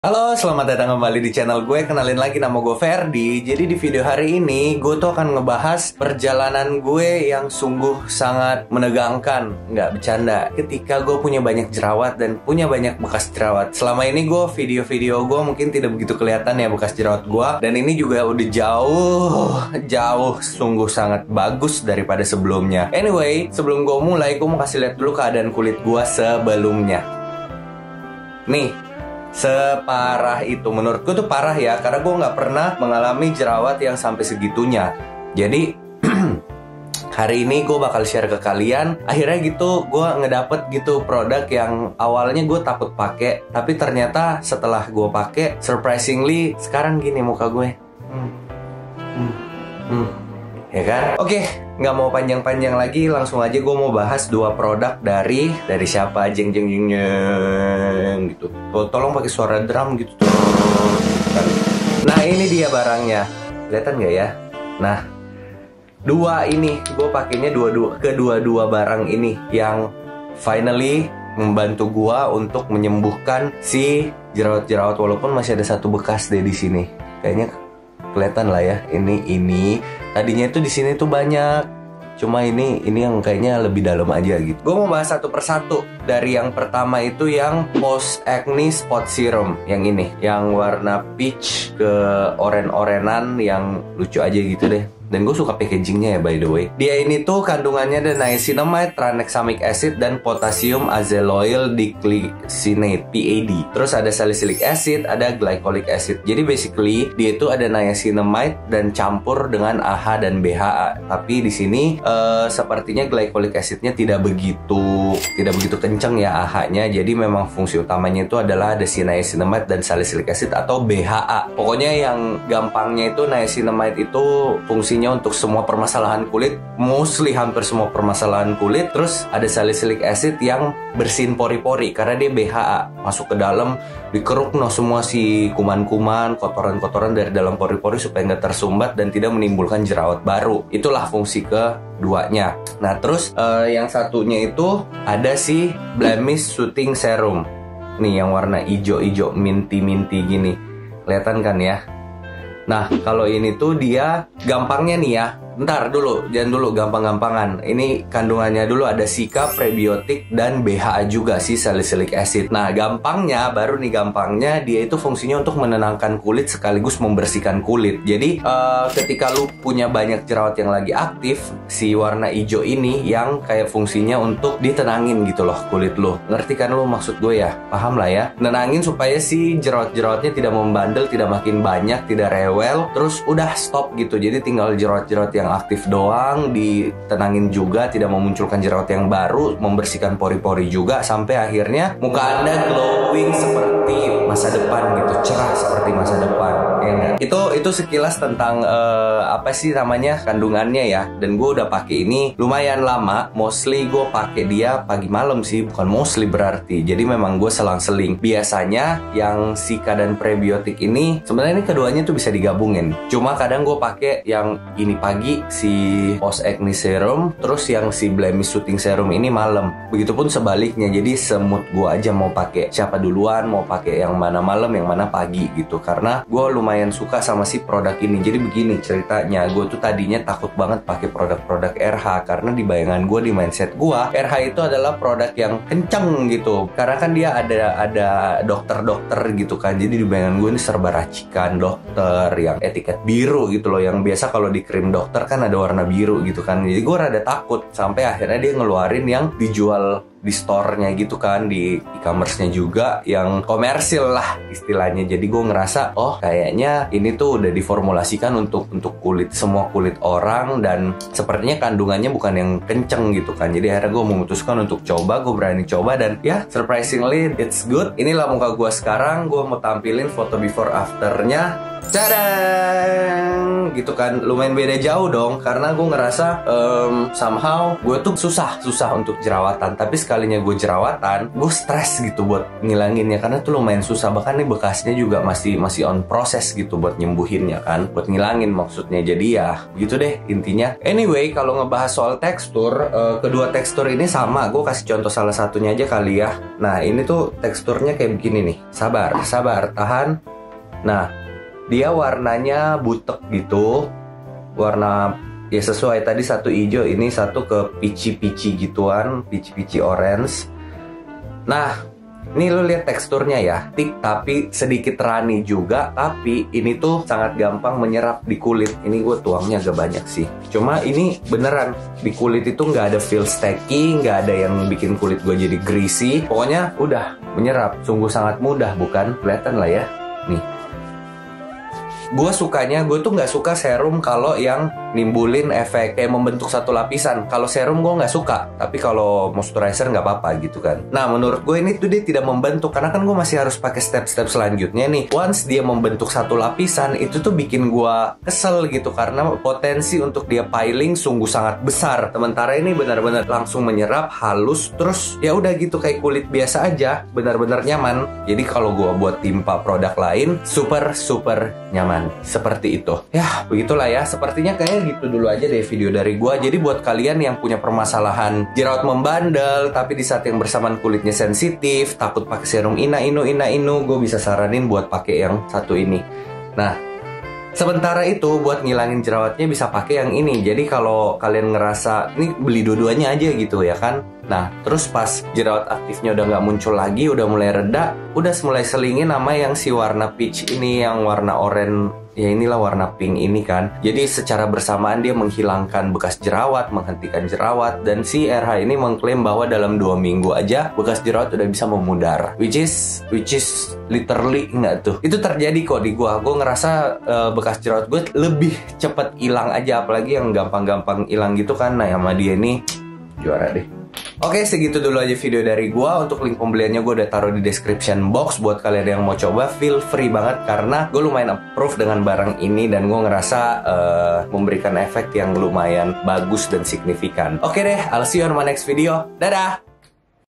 Halo, selamat datang kembali di channel gue. Kenalin lagi, nama gue Ferdi. Jadi di video hari ini gue tuh akan ngebahas perjalanan gue yang sungguh sangat menegangkan, nggak bercanda, ketika gue punya banyak jerawat dan punya banyak bekas jerawat. Selama ini video-video gue mungkin tidak begitu kelihatan ya bekas jerawat gue, dan ini juga udah jauh sungguh sangat bagus daripada sebelumnya. Anyway, sebelum gue mulai, gue mau kasih lihat dulu keadaan kulit gue sebelumnya. Nih, separah itu menurutku tuh parah ya, karena gue nggak pernah mengalami jerawat yang sampai segitunya. Jadi hari ini gue bakal share ke kalian. Akhirnya gitu gue ngedapet gitu produk yang awalnya gue takut pakai, tapi ternyata setelah gue pakai, surprisingly sekarang gini muka gue. Ya kan? Oke, nggak mau panjang-panjang lagi, langsung aja gue mau bahas dua produk dari siapa, jeng gitu. Tolong pakai suara drum gitu tuh. Nah, ini dia barangnya. Kelihatan nggak ya? Nah, dua ini gue pakainya kedua-dua barang ini yang finally membantu gue untuk menyembuhkan si jerawat-jerawat, walaupun masih ada satu bekas deh di sini. Kayaknya kelihatan lah ya, ini tadinya itu di sini tuh banyak, cuma ini yang kayaknya lebih dalam aja gitu. Gue mau bahas satu persatu. Dari yang pertama itu yang Post Acne Spot Serum, yang ini, yang warna peach ke oren-orenan, yang lucu aja gitu deh. Dan gue suka packagingnya ya, by the way. Dia ini tuh kandungannya ada niacinamide, tranexamic acid, dan potassium azelaicyl diglycinate (PAD). Terus ada salicylic acid, ada glycolic acid. Jadi basically dia itu ada niacinamide dan campur dengan AHA dan BHA. Tapi di sini sepertinya glycolic acidnya tidak begitu kenceng ya AHA-nya. Jadi memang fungsi utamanya itu adalah ada si niacinamide dan salicylic acid atau BHA. Pokoknya yang gampangnya itu niacinamide itu fungsinya untuk semua permasalahan kulit, mostly hampir semua permasalahan kulit. Terus ada salicylic acid yang bersihin pori-pori, karena dia BHA, masuk ke dalam, dikeruk semua si kuman-kuman, kotoran-kotoran dari dalam pori-pori supaya nggak tersumbat dan tidak menimbulkan jerawat baru. Itulah fungsi keduanya. Nah, terus yang satunya itu ada si Blemish Soothing Serum. Nih yang warna hijau-hijau minty gini. Kelihatan kan ya? Nah, kalau ini tuh dia gampangnya nih ya. Bentar dulu, jangan dulu gampang-gampangan. Ini kandungannya dulu ada Sika, prebiotik, dan BHA juga, si salicylic acid. Nah, gampangnya, baru nih gampangnya, dia itu fungsinya untuk menenangkan kulit sekaligus membersihkan kulit. Jadi, ketika lu punya banyak jerawat yang lagi aktif, si warna hijau ini yang kayak fungsinya untuk ditenangin gitu loh kulit lu. Ngerti kan lu maksud gue ya? Paham lah ya? Nenangin supaya si jerawat-jerawatnya tidak membandel, tidak makin banyak, tidak rewel, terus udah stop gitu. Jadi tinggal jerawat-jerawat yang aktif doang, ditenangin juga, tidak memunculkan jerawat yang baru, membersihkan pori-pori juga, sampai akhirnya muka Anda glowing seperti masa depan gitu, cerah seperti masa depan. Ya, itu sekilas tentang apa sih namanya kandungannya ya. Dan gue udah pakai ini lumayan lama, mostly gue pakai dia pagi malam sih, bukan mostly berarti. Jadi memang gue selang-seling. Biasanya yang Sika dan prebiotik ini sebenarnya ini keduanya tuh bisa digabungin. Cuma kadang gue pakai yang ini pagi, si Post Acne Serum, terus yang si Blemish Soothing Serum ini malam. Begitupun sebaliknya. Jadi semut gue aja mau pakai siapa duluan, mau pakai yang mana malam, yang mana pagi gitu. Karena gue lumayan suka sama si produk ini. Jadi begini ceritanya, gue tuh tadinya takut banget pakai produk-produk RH, karena di bayangan gue, di mindset gue, RH itu adalah produk yang kenceng gitu. Karena kan dia ada dokter-dokter gitu kan. Jadi di bayangan gue ini serba racikan dokter yang etiket biru gitu loh. Yang biasa kalau di krim dokter kan ada warna biru gitu kan. Jadi gue rada takut, sampai akhirnya dia ngeluarin yang dijual di store-nya gitu kan, di e-commerce-nya juga, yang komersil lah istilahnya. Jadi gue ngerasa, oh kayaknya ini tuh udah diformulasikan untuk kulit, semua kulit orang, dan sepertinya kandungannya bukan yang kenceng gitu kan. Jadi akhirnya gue memutuskan untuk coba, gue berani coba, dan ya surprisingly it's good. Inilah muka gue sekarang. Gue mau tampilin foto before afternya. Cadang gitu kan, lumayan beda jauh dong, karena gue ngerasa somehow gue tuh susah untuk jerawatan, tapi sekalinya gue jerawatan, gue stres gitu buat ngilanginnya karena tuh lumayan susah. Bahkan nih bekasnya juga masih on proses gitu buat nyembuhinnya kan, buat ngilangin maksudnya. Jadi ya gitu deh intinya. Anyway, kalau ngebahas soal tekstur, kedua tekstur ini sama. Gue kasih contoh salah satunya aja kali ya. Nah ini tuh teksturnya kayak begini nih. Sabar, tahan. Nah dia warnanya butek gitu, warna ya sesuai tadi, satu hijau, ini satu ke peachy gituan, peachy orange. Nah, ini lo lihat teksturnya ya, thick tapi sedikit runny juga, tapi ini tuh sangat gampang menyerap di kulit. Ini gue tuangnya agak banyak sih. Cuma ini beneran di kulit itu nggak ada feel sticky, nggak ada yang bikin kulit gue jadi greasy. Pokoknya udah menyerap, sungguh sangat mudah, bukan? Kelihatan lah ya, nih. Gue tuh nggak suka serum kalau yang nimbulin efek kayak membentuk satu lapisan. Kalau serum gue nggak suka, tapi kalau moisturizer nggak apa-apa gitu kan. Nah menurut gue ini tuh dia tidak membentuk, karena kan gue masih harus pakai step-step selanjutnya nih. Once dia membentuk satu lapisan, itu tuh bikin gue kesel gitu, karena potensi untuk dia piling sungguh sangat besar. Sementara ini benar-benar langsung menyerap, halus, terus ya udah gitu kayak kulit biasa aja, benar-benar nyaman. Jadi kalau gue buat timpa produk lain, super nyaman. Seperti itu. Ya, begitulah ya. Sepertinya kayaknya gitu dulu aja deh video dari gua. Jadi buat kalian yang punya permasalahan jerawat membandel, tapi di saat yang bersamaan kulitnya sensitif, takut pakai serum ina inu, gue bisa saranin buat pakai yang satu ini. Nah, sementara itu buat ngilangin jerawatnya bisa pakai yang ini. Jadi kalau kalian ngerasa ini, beli dua-duanya aja gitu ya kan. Nah, terus pas jerawat aktifnya udah nggak muncul lagi, udah mulai reda, udah mulai selingin nama yang si warna peach ini, yang warna oranye, ya inilah warna pink ini kan. Jadi secara bersamaan dia menghilangkan bekas jerawat, menghentikan jerawat, dan si RH ini mengklaim bahwa dalam 2 minggu aja bekas jerawat udah bisa memudar. Which is literally nggak tuh. Itu terjadi kok di gua. Gua ngerasa bekas jerawat gue lebih cepet hilang aja, apalagi yang gampang-gampang hilang gitu kan. Nah, sama dia ini juara deh. Oke, segitu dulu aja video dari gua. Untuk link pembeliannya gue udah taruh di description box. Buat kalian yang mau coba, feel free banget, karena gue lumayan approve dengan barang ini, dan gue ngerasa memberikan efek yang lumayan bagus dan signifikan. Oke deh, I'll see you on my next video. Dadah!